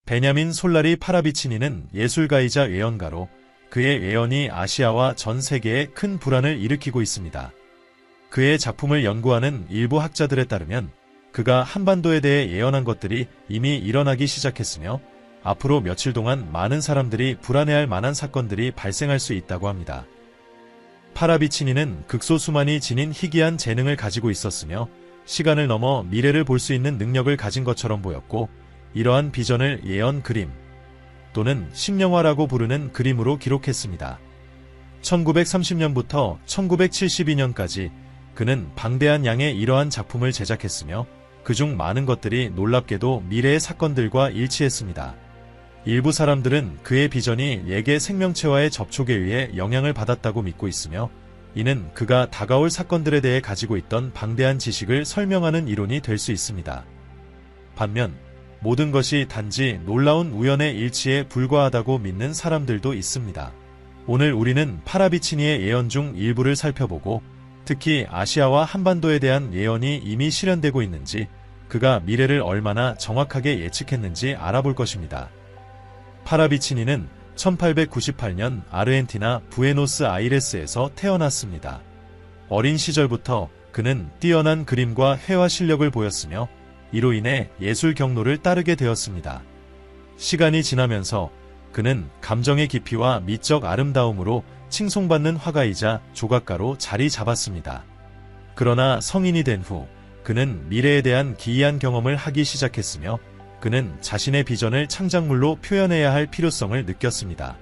베냐민 솔라리 파라비치니는 예술가이자 예언가로 그의 예언이 아시아와 전 세계에 큰 불안을 일으키고 있습니다. 그의 작품을 연구하는 일부 학자들에 따르면 그가 한반도에 대해 예언한 것들이 이미 일어나기 시작했으며 앞으로 며칠 동안 많은 사람들이 불안해할 만한 사건들이 발생할 수 있다고 합니다. 파라비치니는 극소수만이 지닌 희귀한 재능을 가지고 있었으며 시간을 넘어 미래를 볼 수 있는 능력을 가진 것처럼 보였고 이러한 비전을 예언 그림 또는 심령화라고 부르는 그림으로 기록했습니다. 1930년부터 1972년까지 그는 방대한 양의 이러한 작품을 제작했으며 그중 많은 것들이 놀랍게도 미래의 사건들과 일치했습니다. 일부 사람들은 그의 비전이 예계 생명체와의 접촉에 의해 영향을 받았다고 믿고 있으며 이는 그가 다가올 사건들에 대해 가지고 있던 방대한 지식을 설명하는 이론이 될 수 있습니다. 반면 모든 것이 단지 놀라운 우연의 일치에 불과하다고 믿는 사람들도 있습니다. 오늘 우리는 파라비치니의 예언 중 일부를 살펴보고 특히 아시아와 한반도에 대한 예언이 이미 실현되고 있는지 그가 미래를 얼마나 정확하게 예측했는지 알아볼 것입니다. 파라비치니는 1898년 아르헨티나 부에노스아이레스에서 태어났습니다. 어린 시절부터 그는 뛰어난 그림과 회화 실력을 보였으며 이로 인해 예술 경로를 따르게 되었습니다. 시간이 지나면서 그는 감정의 깊이와 미적 아름다움으로 칭송받는 화가이자 조각가로 자리 잡았습니다. 그러나 성인이 된 후 그는 미래에 대한 기이한 경험을 하기 시작했으며 그는 자신의 비전을 창작물로 표현해야 할 필요성을 느꼈습니다.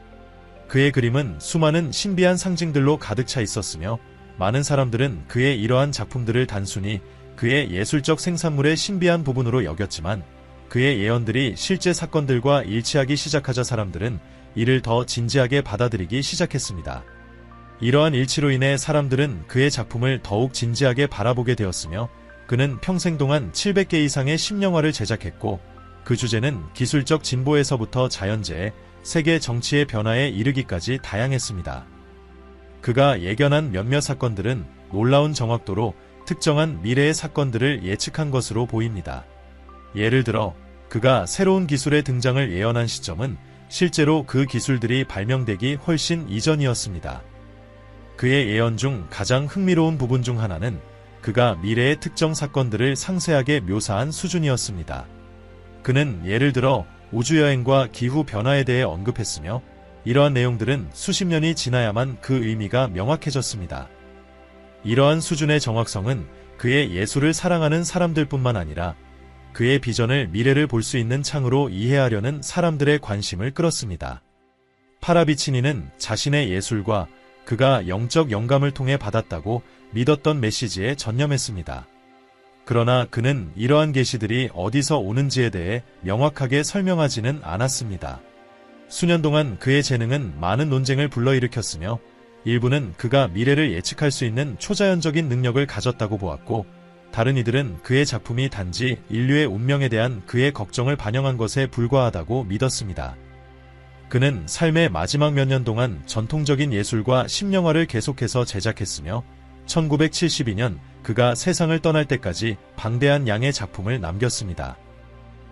그의 그림은 수많은 신비한 상징들로 가득 차 있었으며 많은 사람들은 그의 이러한 작품들을 단순히 그의 예술적 생산물의 신비한 부분으로 여겼지만 그의 예언들이 실제 사건들과 일치하기 시작하자 사람들은 이를 더 진지하게 받아들이기 시작했습니다. 이러한 일치로 인해 사람들은 그의 작품을 더욱 진지하게 바라보게 되었으며 그는 평생 동안 700개 이상의 심령화를 제작했고 그 주제는 기술적 진보에서부터 자연재해, 세계 정치의 변화에 이르기까지 다양했습니다. 그가 예견한 몇몇 사건들은 놀라운 정확도로 특정한 미래의 사건들을 예측한 것으로 보입니다. 예를 들어 그가 새로운 기술의 등장을 예언한 시점은 실제로 그 기술들이 발명되기 훨씬 이전이었습니다. 그의 예언 중 가장 흥미로운 부분 중 하나는 그가 미래의 특정 사건들을 상세하게 묘사한 수준이었습니다. 그는 예를 들어 우주여행과 기후 변화에 대해 언급했으며 이러한 내용들은 수십 년이 지나야만 그 의미가 명확해졌습니다. 이러한 수준의 정확성은 그의 예술을 사랑하는 사람들뿐만 아니라 그의 비전을 미래를 볼 수 있는 창으로 이해하려는 사람들의 관심을 끌었습니다. 파라비치니는 자신의 예술과 그가 영적 영감을 통해 받았다고 믿었던 메시지에 전념했습니다. 그러나 그는 이러한 계시들이 어디서 오는지에 대해 명확하게 설명하지는 않았습니다. 수년 동안 그의 재능은 많은 논쟁을 불러일으켰으며 일부는 그가 미래를 예측할 수 있는 초자연적인 능력을 가졌다고 보았고 다른 이들은 그의 작품이 단지 인류의 운명에 대한 그의 걱정을 반영한 것에 불과하다고 믿었습니다. 그는 삶의 마지막 몇 년 동안 전통적인 예술과 심령화를 계속해서 제작했으며 1972년 그가 세상을 떠날 때까지 방대한 양의 작품을 남겼습니다.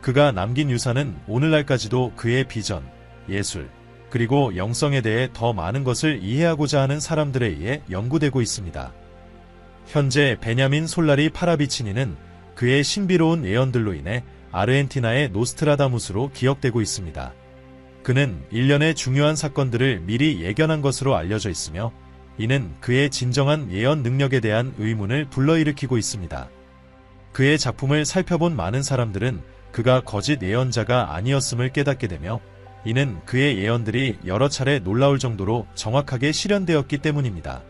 그가 남긴 유산은 오늘날까지도 그의 비전, 예술, 그리고 영성에 대해 더 많은 것을 이해하고자 하는 사람들에 의해 연구되고 있습니다. 현재 베냐민 솔라리 파라비치니는 그의 신비로운 예언들로 인해 아르헨티나의 노스트라다무스로 기억되고 있습니다. 그는 일련의 중요한 사건들을 미리 예견한 것으로 알려져 있으며 이는 그의 진정한 예언 능력에 대한 의문을 불러일으키고 있습니다. 그의 작품을 살펴본 많은 사람들은 그가 거짓 예언자가 아니었음을 깨닫게 되며 이는 그의 예언들이 여러 차례 놀라울 정도로 정확하게 실현되었기 때문입니다.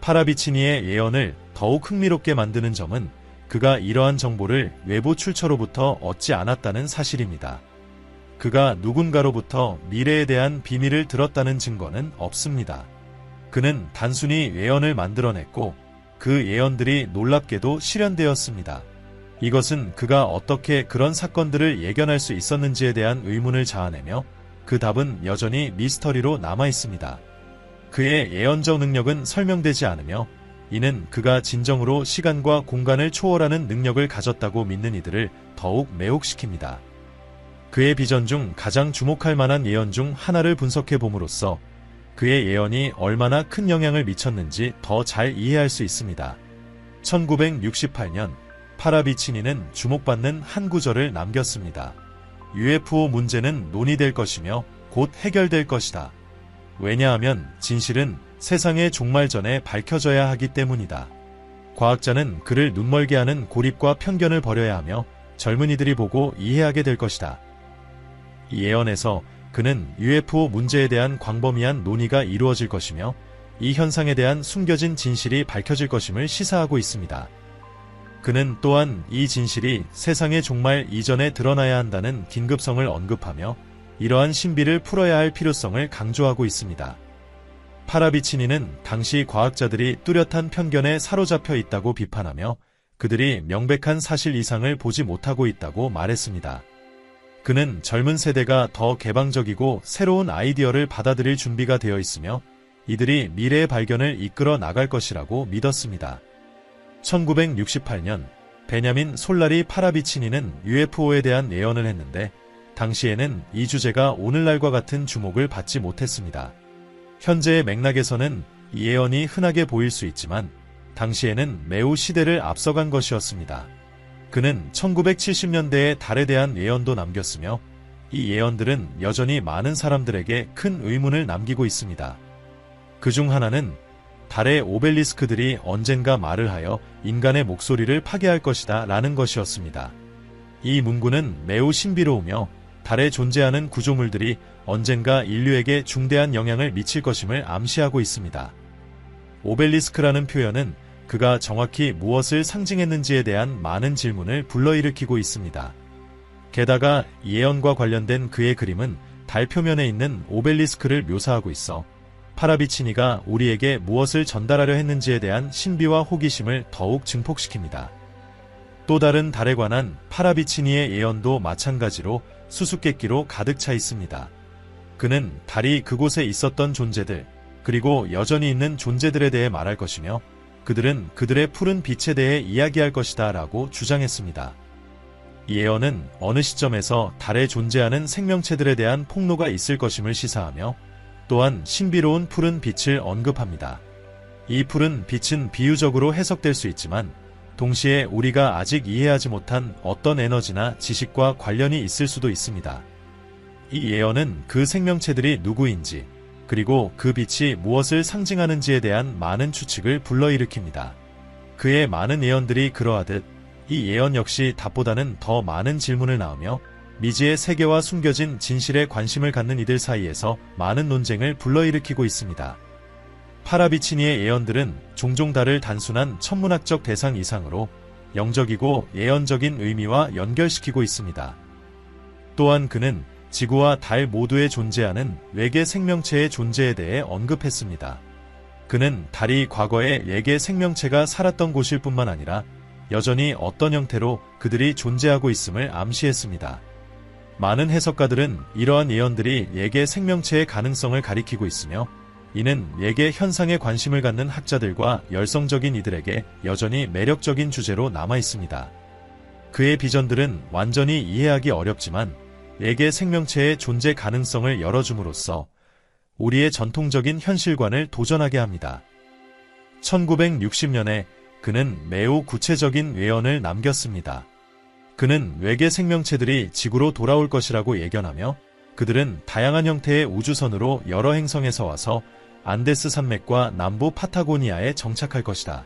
파라비치니의 예언을 더욱 흥미롭게 만드는 점은 그가 이러한 정보를 외부 출처로부터 얻지 않았다는 사실입니다. 그가 누군가로부터 미래에 대한 비밀을 들었다는 증거는 없습니다. 그는 단순히 예언을 만들어냈고 그 예언들이 놀랍게도 실현되었습니다. 이것은 그가 어떻게 그런 사건들을 예견할 수 있었는지에 대한 의문을 자아내며 그 답은 여전히 미스터리로 남아있습니다. 그의 예언적 능력은 설명되지 않으며 이는 그가 진정으로 시간과 공간을 초월하는 능력을 가졌다고 믿는 이들을 더욱 매혹시킵니다. 그의 비전 중 가장 주목할 만한 예언 중 하나를 분석해 봄으로써 그의 예언이 얼마나 큰 영향을 미쳤는지 더 잘 이해할 수 있습니다. 1968년 파라비치니는 주목받는 한 구절을 남겼습니다. UFO 문제는 논의될 것이며 곧 해결될 것이다. 왜냐하면 진실은 세상의 종말 전에 밝혀져야 하기 때문이다. 과학자는 그를 눈멀게 하는 고립과 편견을 버려야 하며 젊은이들이 보고 이해하게 될 것이다. 이 예언에서 그는 UFO 문제에 대한 광범위한 논의가 이루어질 것이며 이 현상에 대한 숨겨진 진실이 밝혀질 것임을 시사하고 있습니다. 그는 또한 이 진실이 세상의 종말 이전에 드러나야 한다는 긴급성을 언급하며 이러한 신비를 풀어야 할 필요성을 강조하고 있습니다. 파라비치니는 당시 과학자들이 뚜렷한 편견에 사로잡혀 있다고 비판하며 그들이 명백한 사실 이상을 보지 못하고 있다고 말했습니다. 그는 젊은 세대가 더 개방적이고 새로운 아이디어를 받아들일 준비가 되어 있으며 이들이 미래의 발견을 이끌어 나갈 것이라고 믿었습니다. 1968년 베냐민 솔라리 파라비치니는 UFO에 대한 예언을 했는데 당시에는 이 주제가 오늘날과 같은 주목을 받지 못했습니다. 현재의 맥락에서는 이 예언이 흔하게 보일 수 있지만 당시에는 매우 시대를 앞서간 것이었습니다. 그는 1970년대에 달에 대한 예언도 남겼으며 이 예언들은 여전히 많은 사람들에게 큰 의문을 남기고 있습니다. 그중 하나는 달의 오벨리스크들이 언젠가 말을 하여 인간의 목소리를 파괴할 것이다 라는 것이었습니다. 이 문구는 매우 신비로우며 달에 존재하는 구조물들이 언젠가 인류에게 중대한 영향을 미칠 것임을 암시하고 있습니다. 오벨리스크라는 표현은 그가 정확히 무엇을 상징했는지에 대한 많은 질문을 불러일으키고 있습니다. 게다가 예언과 관련된 그의 그림은 달 표면에 있는 오벨리스크를 묘사하고 있어 파라비치니가 우리에게 무엇을 전달하려 했는지에 대한 신비와 호기심을 더욱 증폭시킵니다. 또 다른 달에 관한 파라비치니의 예언도 마찬가지로 수수께끼로 가득 차 있습니다. 그는 달이 그곳에 있었던 존재들, 그리고 여전히 있는 존재들에 대해 말할 것이며 그들은 그들의 푸른 빛에 대해 이야기할 것이다 라고 주장했습니다. 이 예언은 어느 시점에서 달에 존재하는 생명체들에 대한 폭로가 있을 것임을 시사하며 또한 신비로운 푸른 빛을 언급합니다. 이 푸른 빛은 비유적으로 해석될 수 있지만 동시에 우리가 아직 이해하지 못한 어떤 에너지나 지식과 관련이 있을 수도 있습니다. 이 예언은 그 생명체들이 누구인지 그리고 그 빛이 무엇을 상징하는지에 대한 많은 추측을 불러일으킵니다. 그의 많은 예언들이 그러하듯 이 예언 역시 답보다는 더 많은 질문을 낳으며 미지의 세계와 숨겨진 진실에 관심을 갖는 이들 사이에서 많은 논쟁을 불러일으키고 있습니다. 파라비치니의 예언들은 종종 달을 단순한 천문학적 대상 이상으로 영적이고 예언적인 의미와 연결시키고 있습니다. 또한 그는 지구와 달 모두에 존재하는 외계 생명체의 존재에 대해 언급했습니다. 그는 달이 과거에 외계 생명체가 살았던 곳일 뿐만 아니라 여전히 어떤 형태로 그들이 존재하고 있음을 암시했습니다. 많은 해석가들은 이러한 예언들이 외계 생명체의 가능성을 가리키고 있으며 이는 외계 현상에 관심을 갖는 학자들과 열성적인 이들에게 여전히 매력적인 주제로 남아 있습니다. 그의 비전들은 완전히 이해하기 어렵지만 외계 생명체의 존재 가능성을 열어줌으로써 우리의 전통적인 현실관을 도전하게 합니다. 1960년에 그는 매우 구체적인 예언을 남겼습니다. 그는 외계 생명체들이 지구로 돌아올 것이라고 예견하며 그들은 다양한 형태의 우주선으로 여러 행성에서 와서 안데스 산맥과 남부 파타고니아에 정착할 것이다.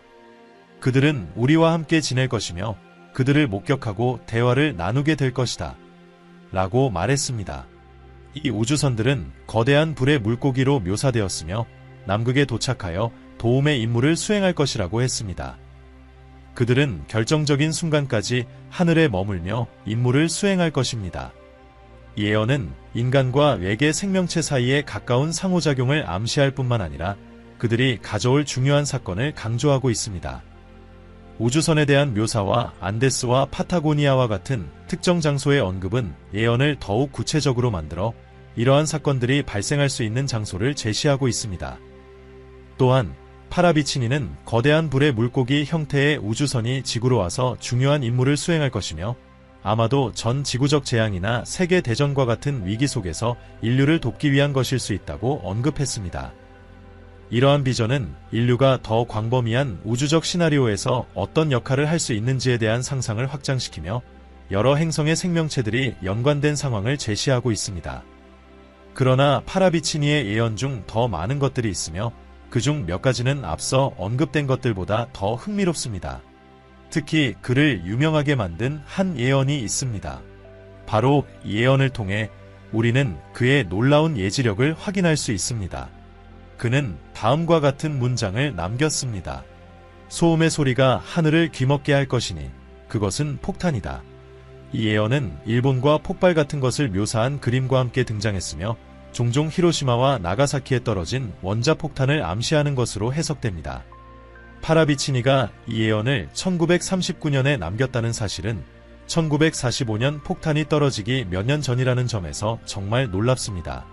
그들은 우리와 함께 지낼 것이며 그들을 목격하고 대화를 나누게 될 것이다. 라고 말했습니다. 이 우주선들은 거대한 불의 물고기로 묘사되었으며 남극에 도착하여 도움의 임무를 수행할 것이라고 했습니다. 그들은 결정적인 순간까지 하늘에 머물며 임무를 수행할 것입니다. 이 예언은 인간과 외계 생명체 사이의 가까운 상호작용을 암시할 뿐만 아니라 그들이 가져올 중요한 사건을 강조하고 있습니다. 우주선에 대한 묘사와 안데스와 파타고니아와 같은 특정 장소의 언급은 예언을 더욱 구체적으로 만들어 이러한 사건들이 발생할 수 있는 장소를 제시하고 있습니다. 또한 파라비치니는 거대한 불의 물고기 형태의 우주선이 지구로 와서 중요한 임무를 수행할 것이며 아마도 전 지구적 재앙이나 세계 대전과 같은 위기 속에서 인류를 돕기 위한 것일 수 있다고 언급했습니다. 이러한 비전은 인류가 더 광범위한 우주적 시나리오에서 어떤 역할을 할 수 있는지에 대한 상상을 확장시키며 여러 행성의 생명체들이 연관된 상황을 제시하고 있습니다. 그러나 파라비치니의 예언 중 더 많은 것들이 있으며 그중 몇 가지는 앞서 언급된 것들보다 더 흥미롭습니다. 특히 그를 유명하게 만든 한 예언이 있습니다. 바로 이 예언을 통해 우리는 그의 놀라운 예지력을 확인할 수 있습니다. 그는 다음과 같은 문장을 남겼습니다. 소음의 소리가 하늘을 귀먹게 할 것이니 그것은 폭탄이다. 이 예언은 일본과 폭발 같은 것을 묘사한 그림과 함께 등장했으며 종종 히로시마와 나가사키에 떨어진 원자폭탄을 암시하는 것으로 해석됩니다. 파라비치니가 이 예언을 1939년에 남겼다는 사실은 1945년 폭탄이 떨어지기 몇 년 전이라는 점에서 정말 놀랍습니다.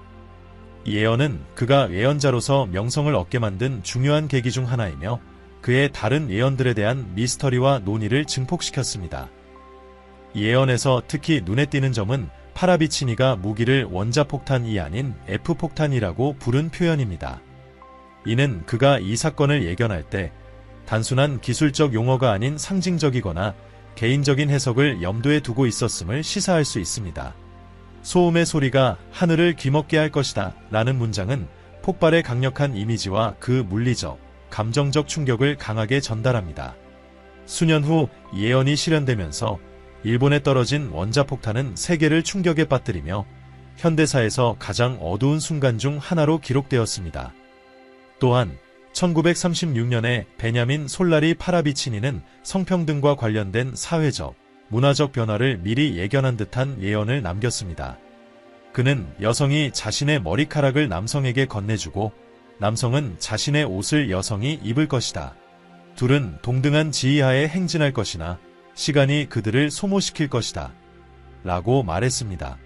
이 예언은 그가 예언자로서 명성을 얻게 만든 중요한 계기 중 하나이며 그의 다른 예언들에 대한 미스터리와 논의를 증폭시켰습니다. 이 예언에서 특히 눈에 띄는 점은 파라비치니가 무기를 원자폭탄이 아닌 F폭탄이라고 부른 표현입니다. 이는 그가 이 사건을 예견할 때 단순한 기술적 용어가 아닌 상징적이거나 개인적인 해석을 염두에 두고 있었음을 시사할 수 있습니다. 소음의 소리가 하늘을 귀먹게 할 것이다 라는 문장은 폭발의 강력한 이미지와 그 물리적, 감정적 충격을 강하게 전달합니다. 수년 후 예언이 실현되면서 일본에 떨어진 원자폭탄은 세계를 충격에 빠뜨리며 현대사에서 가장 어두운 순간 중 하나로 기록되었습니다. 또한 1936년에 베냐민 솔라리 파라비치니는 성평등과 관련된 사회적, 문화적 변화를 미리 예견한 듯한 예언을 남겼습니다. 그는 여성이 자신의 머리카락을 남성에게 건네주고 남성은 자신의 옷을 여성이 입을 것이다. 둘은 동등한 지위하에 행진할 것이나 시간이 그들을 소모시킬 것이다. 라고 말했습니다.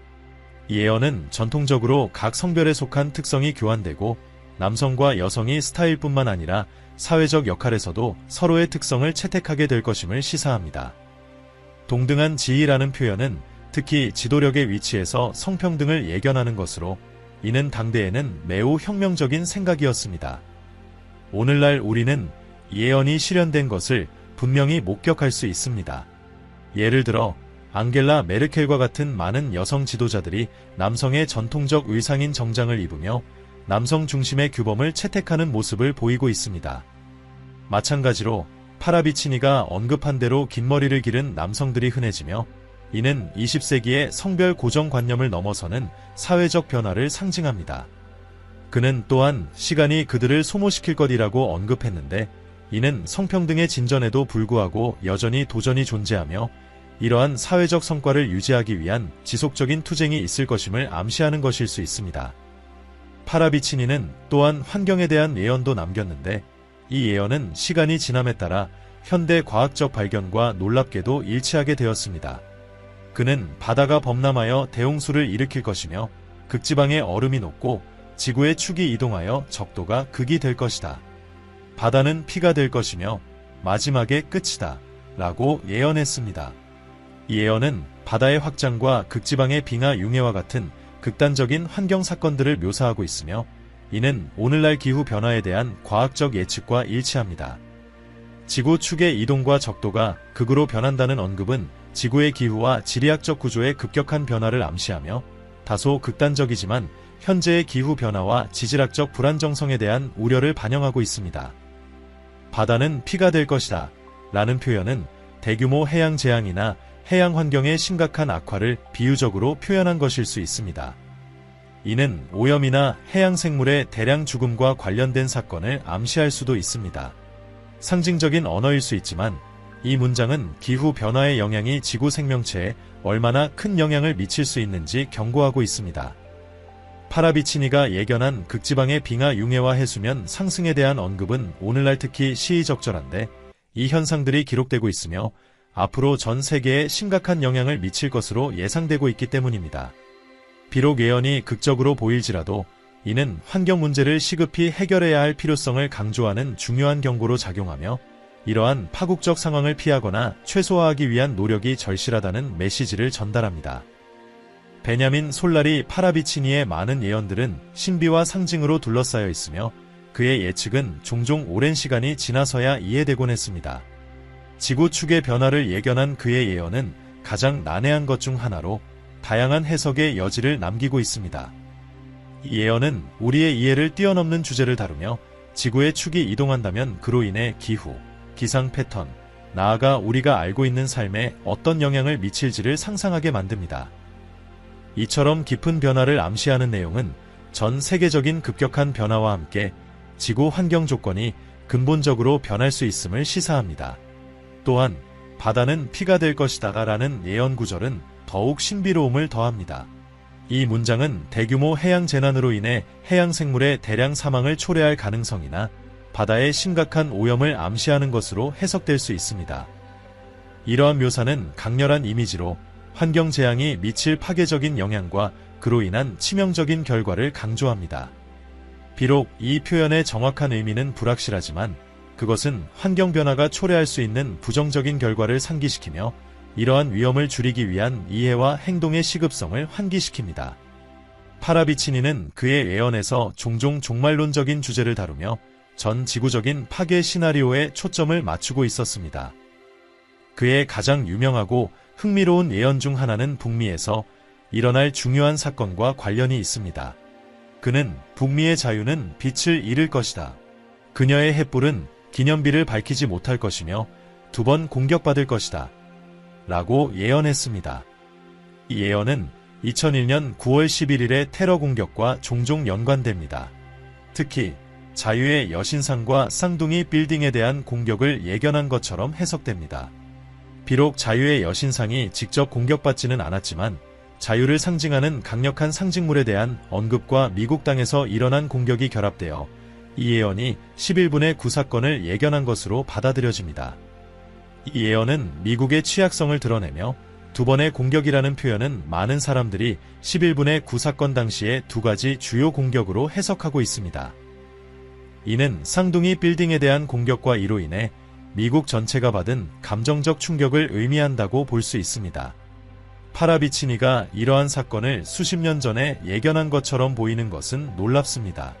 이 예언은 전통적으로 각 성별에 속한 특성이 교환되고 남성과 여성이 스타일뿐만 아니라 사회적 역할에서도 서로의 특성을 채택하게 될 것임을 시사합니다. 동등한 지위라는 표현은 특히 지도력의 위치에서 성평등을 예견하는 것으로 이는 당대에는 매우 혁명적인 생각이었습니다. 오늘날 우리는 예언이 실현된 것을 분명히 목격할 수 있습니다. 예를 들어 앙겔라 메르켈과 같은 많은 여성 지도자들이 남성의 전통적 의상인 정장을 입으며 남성 중심의 규범을 채택하는 모습을 보이고 있습니다. 마찬가지로 파라비치니가 언급한 대로 긴 머리를 기른 남성들이 흔해지며 이는 20세기의 성별 고정관념을 넘어서는 사회적 변화를 상징합니다. 그는 또한 시간이 그들을 소모시킬 것이라고 언급했는데 이는 성평등의 진전에도 불구하고 여전히 도전이 존재하며 이러한 사회적 성과를 유지하기 위한 지속적인 투쟁이 있을 것임을 암시하는 것일 수 있습니다. 파라비치니는 또한 환경에 대한 예언도 남겼는데 이 예언은 시간이 지남에 따라 현대 과학적 발견과 놀랍게도 일치하게 되었습니다. 그는 바다가 범람하여 대홍수를 일으킬 것이며 극지방의 얼음이 녹고 지구의 축이 이동하여 적도가 극이 될 것이다. 바다는 피가 될 것이며 마지막의 끝이다. 라고 예언했습니다. 이 예언은 바다의 확장과 극지방의 빙하 융해와 같은 극단적인 환경 사건들을 묘사하고 있으며 이는 오늘날 기후 변화에 대한 과학적 예측과 일치합니다. 지구 축의 이동과 적도가 극으로 변한다는 언급은 지구의 기후와 지리학적 구조의 급격한 변화를 암시하며 다소 극단적이지만 현재의 기후 변화와 지질학적 불안정성에 대한 우려를 반영하고 있습니다. 바다는 피가 될 것이다 라는 표현은 대규모 해양 재앙이나 해양 환경의 심각한 악화를 비유적으로 표현한 것일 수 있습니다. 이는 오염이나 해양 생물의 대량 죽음과 관련된 사건을 암시할 수도 있습니다. 상징적인 언어일 수 있지만 이 문장은 기후 변화의 영향이 지구 생명체에 얼마나 큰 영향을 미칠 수 있는지 경고하고 있습니다. 파라비치니가 예견한 극지방의 빙하 융해와 해수면 상승에 대한 언급은 오늘날 특히 시의적절한데 이 현상들이 기록되고 있으며 앞으로 전 세계에 심각한 영향을 미칠 것으로 예상되고 있기 때문입니다. 비록 예언이 극적으로 보일지라도 이는 환경 문제를 시급히 해결해야 할 필요성을 강조하는 중요한 경고로 작용하며 이러한 파국적 상황을 피하거나 최소화하기 위한 노력이 절실하다는 메시지를 전달합니다. 베냐민 솔라리 파라비치니의 많은 예언들은 신비와 상징으로 둘러싸여 있으며 그의 예측은 종종 오랜 시간이 지나서야 이해되곤 했습니다. 지구 축의 변화를 예견한 그의 예언은 가장 난해한 것 중 하나로 다양한 해석의 여지를 남기고 있습니다. 이 예언은 우리의 이해를 뛰어넘는 주제를 다루며 지구의 축이 이동한다면 그로 인해 기후, 기상 패턴, 나아가 우리가 알고 있는 삶에 어떤 영향을 미칠지를 상상하게 만듭니다. 이처럼 깊은 변화를 암시하는 내용은 전 세계적인 급격한 변화와 함께 지구 환경 조건이 근본적으로 변할 수 있음을 시사합니다. 또한 바다는 피가 될 것이다 라는 예언 구절은 더욱 신비로움을 더합니다. 이 문장은 대규모 해양 재난으로 인해 해양 생물의 대량 사망을 초래할 가능성이나 바다의 심각한 오염을 암시하는 것으로 해석될 수 있습니다. 이러한 묘사는 강렬한 이미지로 환경 재앙이 미칠 파괴적인 영향과 그로 인한 치명적인 결과를 강조합니다. 비록 이 표현의 정확한 의미는 불확실하지만 그것은 환경 변화가 초래할 수 있는 부정적인 결과를 상기시키며 이러한 위험을 줄이기 위한 이해와 행동의 시급성을 환기시킵니다. 파라비치니는 그의 예언에서 종종 종말론적인 주제를 다루며 전 지구적인 파괴 시나리오에 초점을 맞추고 있었습니다. 그의 가장 유명하고 흥미로운 예언 중 하나는 북미에서 일어날 중요한 사건과 관련이 있습니다. 그는 북미의 자유는 빛을 잃을 것이다. 그녀의 횃불은 기념비를 밝히지 못할 것이며 2번 공격받을 것이다. 라고 예언했습니다. 이 예언은 2001년 9월 11일의 테러 공격과 종종 연관됩니다. 특히 자유의 여신상과 쌍둥이 빌딩에 대한 공격을 예견한 것처럼 해석됩니다. 비록 자유의 여신상이 직접 공격받지는 않았지만 자유를 상징하는 강력한 상징물에 대한 언급과 미국 땅에서 일어난 공격이 결합되어 이 예언이 11분의 9 사건을 예견한 것으로 받아들여집니다. 이 예언은 미국의 취약성을 드러내며 2번의 공격이라는 표현은 많은 사람들이 11분의 9 사건 당시의 2가지 주요 공격으로 해석하고 있습니다. 이는 쌍둥이 빌딩에 대한 공격과 이로 인해 미국 전체가 받은 감정적 충격을 의미한다고 볼 수 있습니다. 파라비치니가 이러한 사건을 수십 년 전에 예견한 것처럼 보이는 것은 놀랍습니다.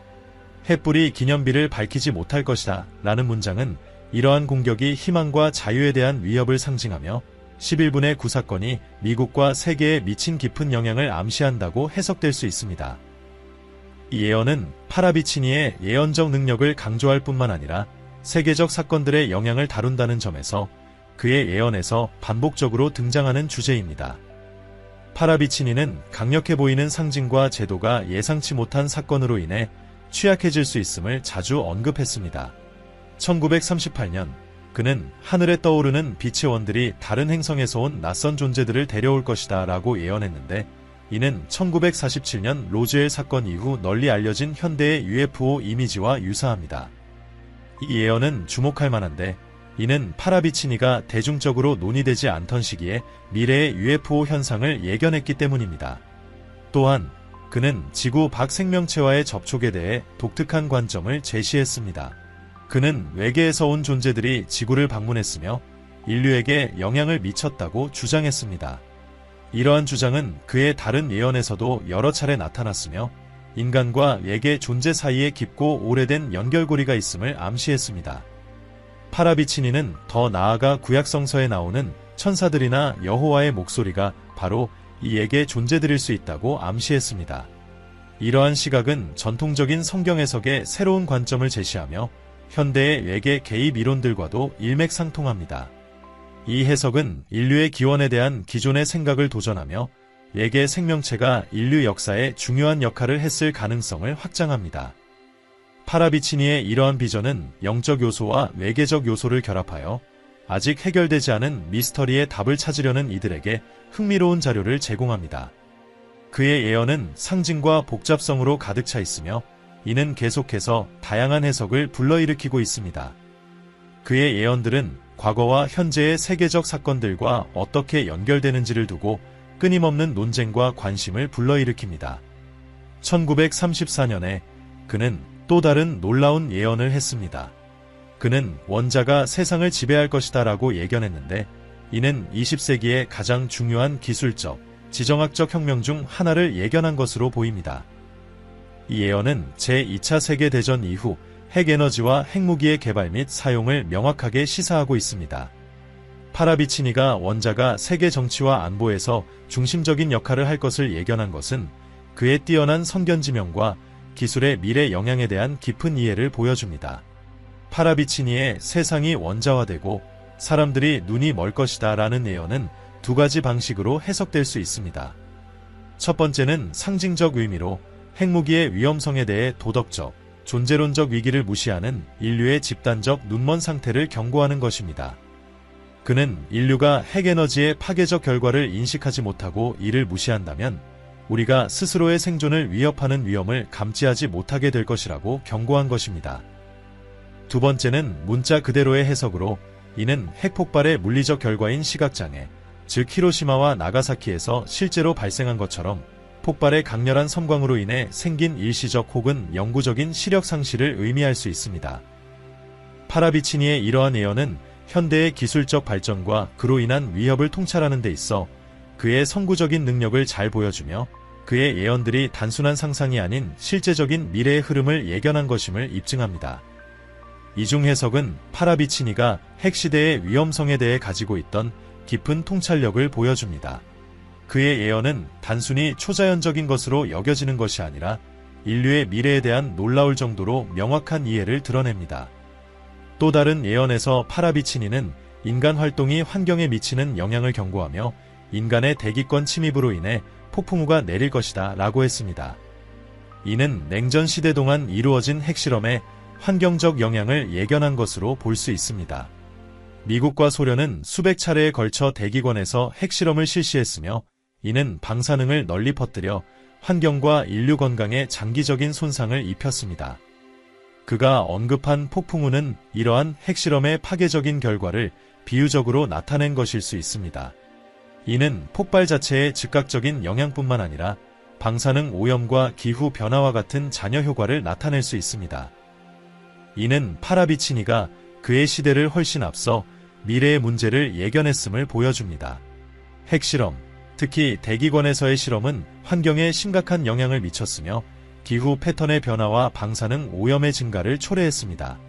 횃불이 기념비를 밝히지 못할 것이다 라는 문장은 이러한 공격이 희망과 자유에 대한 위협을 상징하며 11분의 9 사건이 미국과 세계에 미친 깊은 영향을 암시한다고 해석될 수 있습니다. 이 예언은 파라비치니의 예언적 능력을 강조할 뿐만 아니라 세계적 사건들의 영향을 다룬다는 점에서 그의 예언에서 반복적으로 등장하는 주제입니다. 파라비치니는 강력해 보이는 상징과 제도가 예상치 못한 사건으로 인해 취약해질 수 있음을 자주 언급했습니다. 1938년 그는 하늘에 떠오르는 빛의 원들이 다른 행성에서 온 낯선 존재들을 데려올 것이다 라고 예언했는데 이는 1947년 로즈웰 사건 이후 널리 알려진 현대의 UFO 이미지와 유사합니다. 이 예언은 주목할 만한데 이는 파라비치니가 대중적으로 논의되지 않던 시기에 미래의 UFO 현상을 예견했기 때문입니다. 또한 그는 지구 밖 생명체와의 접촉에 대해 독특한 관점을 제시했습니다. 그는 외계에서 온 존재들이 지구를 방문했으며 인류에게 영향을 미쳤다고 주장했습니다. 이러한 주장은 그의 다른 예언에서도 여러 차례 나타났으며 인간과 외계 존재 사이에 깊고 오래된 연결고리가 있음을 암시했습니다. 파라비치니는 더 나아가 구약성서에 나오는 천사들이나 여호와의 목소리가 바로 이 외계 존재들일 수 있다고 암시했습니다. 이러한 시각은 전통적인 성경 해석의 새로운 관점을 제시하며 현대의 외계 개입 이론들과도 일맥상통합니다. 이 해석은 인류의 기원에 대한 기존의 생각을 도전하며 외계 생명체가 인류 역사에 중요한 역할을 했을 가능성을 확장합니다. 파라비치니의 이러한 비전은 영적 요소와 외계적 요소를 결합하여 아직 해결되지 않은 미스터리의 답을 찾으려는 이들에게 흥미로운 자료를 제공합니다. 그의 예언은 상징과 복잡성으로 가득 차 있으며 이는 계속해서 다양한 해석을 불러일으키고 있습니다. 그의 예언들은 과거와 현재의 세계적 사건들과 어떻게 연결되는지를 두고 끊임없는 논쟁과 관심을 불러일으킵니다. 1934년에 그는 또 다른 놀라운 예언을 했습니다. 그는 원자가 세상을 지배할 것이다 라고 예견했는데 이는 20세기의 가장 중요한 기술적, 지정학적 혁명 중 하나를 예견한 것으로 보입니다. 이 예언은 제2차 세계대전 이후 핵에너지와 핵무기의 개발 및 사용을 명확하게 시사하고 있습니다. 파라비치니가 원자가 세계 정치와 안보에서 중심적인 역할을 할 것을 예견한 것은 그의 뛰어난 선견지명과 기술의 미래 영향에 대한 깊은 이해를 보여줍니다. 파라비치니의 세상이 원자화되고 사람들이 눈이 멀 것이다 라는 예언은 두 가지 방식으로 해석될 수 있습니다. 첫 번째는 상징적 의미로 핵무기의 위험성에 대해 도덕적, 존재론적 위기를 무시하는 인류의 집단적 눈먼 상태를 경고하는 것입니다. 그는 인류가 핵에너지의 파괴적 결과를 인식하지 못하고 이를 무시한다면 우리가 스스로의 생존을 위협하는 위험을 감지하지 못하게 될 것이라고 경고한 것입니다. 두 번째는 문자 그대로의 해석으로 이는 핵폭발의 물리적 결과인 시각장애, 즉 히로시마와 나가사키에서 실제로 발생한 것처럼 폭발의 강렬한 섬광으로 인해 생긴 일시적 혹은 영구적인 시력 상실을 의미할 수 있습니다. 파라비치니의 이러한 예언은 현대의 기술적 발전과 그로 인한 위협을 통찰하는 데 있어 그의 선구적인 능력을 잘 보여주며 그의 예언들이 단순한 상상이 아닌 실제적인 미래의 흐름을 예견한 것임을 입증합니다. 이중 해석은 파라비치니가 핵시대의 위험성에 대해 가지고 있던 깊은 통찰력을 보여줍니다. 그의 예언은 단순히 초자연적인 것으로 여겨지는 것이 아니라 인류의 미래에 대한 놀라울 정도로 명확한 이해를 드러냅니다. 또 다른 예언에서 파라비치니는 인간 활동이 환경에 미치는 영향을 경고하며 인간의 대기권 침입으로 인해 폭풍우가 내릴 것이다 라고 했습니다. 이는 냉전 시대 동안 이루어진 핵실험의 환경적 영향을 예견한 것으로 볼 수 있습니다. 미국과 소련은 수백 차례에 걸쳐 대기권에서 핵실험을 실시했으며 이는 방사능을 널리 퍼뜨려 환경과 인류 건강에 장기적인 손상을 입혔습니다. 그가 언급한 폭풍우는 이러한 핵실험의 파괴적인 결과를 비유적으로 나타낸 것일 수 있습니다. 이는 폭발 자체의 즉각적인 영향뿐만 아니라 방사능 오염과 기후 변화와 같은 잔여 효과를 나타낼 수 있습니다. 이는 파라비치니가 그의 시대를 훨씬 앞서 미래의 문제를 예견했음을 보여줍니다. 핵실험, 특히 대기권에서의 실험은 환경에 심각한 영향을 미쳤으며 기후 패턴의 변화와 방사능 오염의 증가를 초래했습니다.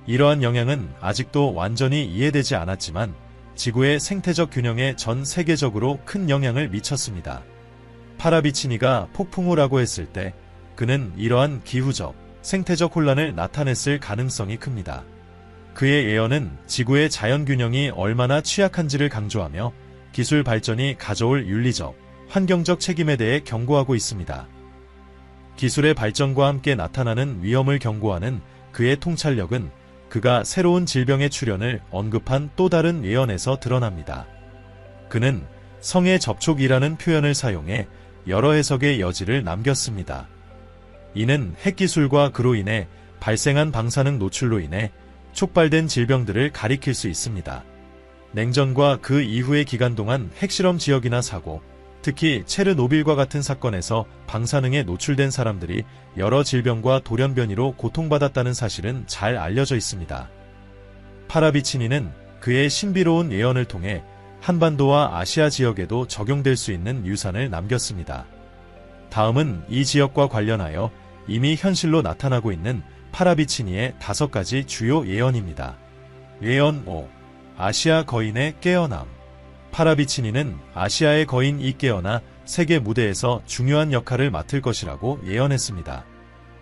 이러한 영향은 아직도 완전히 이해되지 않았지만 지구의 생태적 균형에 전 세계적으로 큰 영향을 미쳤습니다. 파라비치니가 폭풍우라고 했을 때 그는 이러한 기후적, 생태적 혼란을 나타냈을 가능성이 큽니다. 그의 예언은 지구의 자연균형이 얼마나 취약한지를 강조하며 기술 발전이 가져올 윤리적, 환경적 책임에 대해 경고하고 있습니다. 기술의 발전과 함께 나타나는 위험을 경고하는 그의 통찰력은 그가 새로운 질병의 출현을 언급한 또 다른 예언에서 드러납니다. 그는 성의 접촉이라는 표현을 사용해 여러 해석의 여지를 남겼습니다. 이는 핵기술과 그로 인해 발생한 방사능 노출로 인해 촉발된 질병들을 가리킬 수 있습니다. 냉전과 그 이후의 기간 동안 핵실험 지역이나 사고, 특히 체르노빌과 같은 사건에서 방사능에 노출된 사람들이 여러 질병과 돌연변이로 고통받았다는 사실은 잘 알려져 있습니다. 파라비치니는 그의 신비로운 예언을 통해 한반도와 아시아 지역에도 적용될 수 있는 유산을 남겼습니다. 다음은 이 지역과 관련하여 이미 현실로 나타나고 있는 파라비치니의 5가지 주요 예언입니다. 예언 5. 아시아 거인의 깨어남. 파라비치니는 아시아의 거인이 깨어나 세계 무대에서 중요한 역할을 맡을 것이라고 예언했습니다.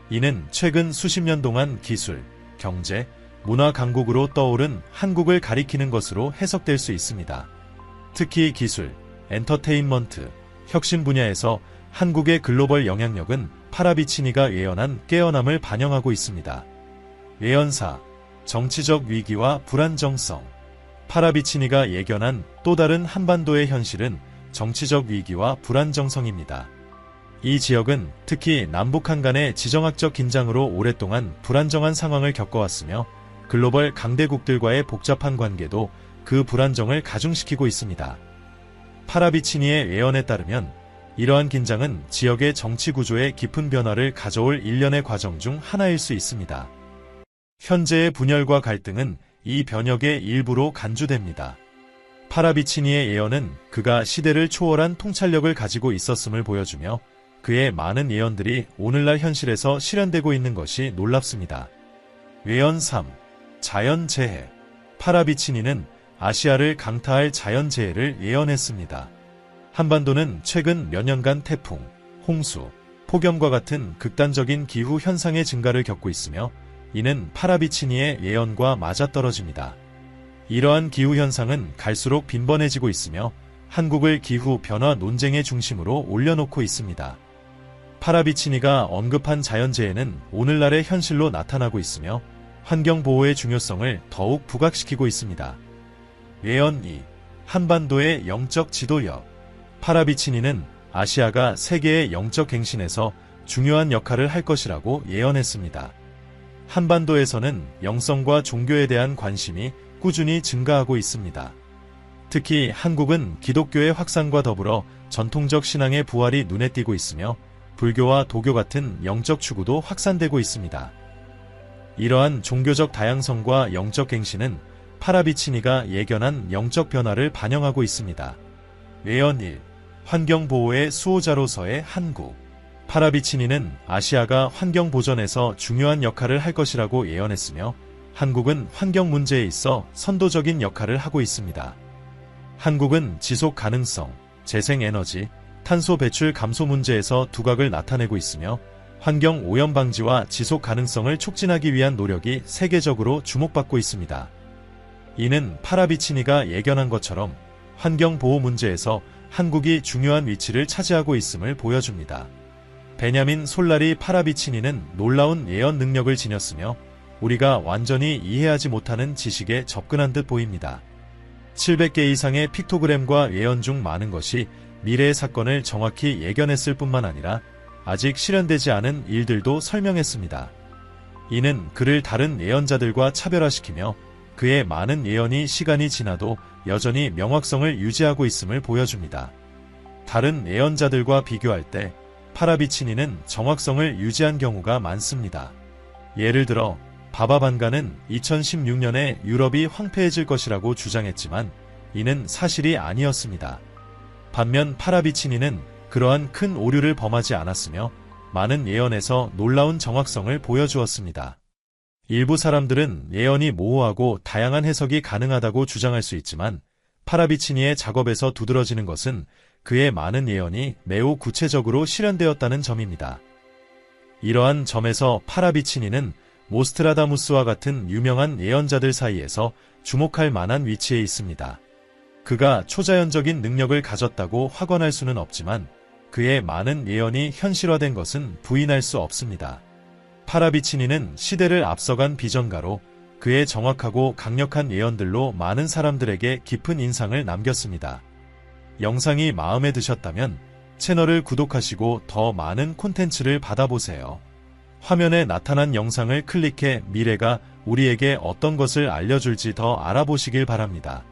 이는 최근 수십 년 동안 기술, 경제, 문화 강국으로 떠오른 한국을 가리키는 것으로 해석될 수 있습니다. 특히 기술, 엔터테인먼트, 혁신 분야에서 한국의 글로벌 영향력은 파라비치니가 예언한 깨어남을 반영하고 있습니다. 예언4. 정치적 위기와 불안정성. 파라비치니가 예견한 또 다른 한반도의 현실은 정치적 위기와 불안정성입니다. 이 지역은 특히 남북한 간의 지정학적 긴장으로 오랫동안 불안정한 상황을 겪어왔으며 글로벌 강대국들과의 복잡한 관계도 그 불안정을 가중시키고 있습니다. 파라비치니의 예언에 따르면 이러한 긴장은 지역의 정치 구조에 깊은 변화를 가져올 일련의 과정 중 하나일 수 있습니다. 현재의 분열과 갈등은 이 변혁의 일부로 간주됩니다. 파라비치니의 예언은 그가 시대를 초월한 통찰력을 가지고 있었음을 보여주며 그의 많은 예언들이 오늘날 현실에서 실현되고 있는 것이 놀랍습니다. 예언 3. 자연재해. 파라비치니는 아시아를 강타할 자연재해를 예언했습니다. 한반도는 최근 몇 년간 태풍, 홍수, 폭염과 같은 극단적인 기후 현상의 증가를 겪고 있으며 이는 파라비치니의 예언과 맞아떨어집니다. 이러한 기후 현상은 갈수록 빈번해지고 있으며 한국을 기후 변화 논쟁의 중심으로 올려놓고 있습니다. 파라비치니가 언급한 자연재해는 오늘날의 현실로 나타나고 있으며 환경보호의 중요성을 더욱 부각시키고 있습니다. 예언 2. 한반도의 영적 지도력. 파라비치니는 아시아가 세계의 영적 갱신에서 중요한 역할을 할 것이라고 예언했습니다. 한반도에서는 영성과 종교에 대한 관심이 꾸준히 증가하고 있습니다. 특히 한국은 기독교의 확산과 더불어 전통적 신앙의 부활이 눈에 띄고 있으며 불교와 도교 같은 영적 추구도 확산되고 있습니다. 이러한 종교적 다양성과 영적 갱신은 파라비치니가 예견한 영적 변화를 반영하고 있습니다. 예언 1. 환경보호의 수호자로서의 한국. 파라비치니는 아시아가 환경 보전에서 중요한 역할을 할 것이라고 예언했으며 한국은 환경 문제에 있어 선도적인 역할을 하고 있습니다. 한국은 지속 가능성, 재생에너지, 탄소 배출 감소 문제에서 두각을 나타내고 있으며 환경 오염 방지와 지속 가능성을 촉진하기 위한 노력이 세계적으로 주목받고 있습니다. 이는 파라비치니가 예견한 것처럼 환경 보호 문제에서 한국이 중요한 위치를 차지하고 있음을 보여줍니다. 베냐민 솔라리 파라비치니는 놀라운 예언 능력을 지녔으며 우리가 완전히 이해하지 못하는 지식에 접근한 듯 보입니다. 700개 이상의 픽토그램과 예언 중 많은 것이 미래의 사건을 정확히 예견했을 뿐만 아니라 아직 실현되지 않은 일들도 설명했습니다. 이는 그를 다른 예언자들과 차별화시키며 그의 많은 예언이 시간이 지나도 여전히 명확성을 유지하고 있음을 보여줍니다. 다른 예언자들과 비교할 때 파라비치니는 정확성을 유지한 경우가 많습니다. 예를 들어 바바반가는 2016년에 유럽이 황폐해질 것이라고 주장했지만 이는 사실이 아니었습니다. 반면 파라비치니는 그러한 큰 오류를 범하지 않았으며 많은 예언에서 놀라운 정확성을 보여주었습니다. 일부 사람들은 예언이 모호하고 다양한 해석이 가능하다고 주장할 수 있지만 파라비치니의 작업에서 두드러지는 것은 그의 많은 예언이 매우 구체적으로 실현되었다는 점입니다. 이러한 점에서 파라비치니는 모스트라다무스와 같은 유명한 예언자들 사이에서 주목할 만한 위치에 있습니다. 그가 초자연적인 능력을 가졌다고 확언할 수는 없지만 그의 많은 예언이 현실화된 것은 부인할 수 없습니다. 파라비치니는 시대를 앞서간 비전가로 그의 정확하고 강력한 예언들로 많은 사람들에게 깊은 인상을 남겼습니다. 영상이 마음에 드셨다면 채널을 구독하시고 더 많은 콘텐츠를 받아보세요. 화면에 나타난 영상을 클릭해 미래가 우리에게 어떤 것을 알려줄지 더 알아보시길 바랍니다.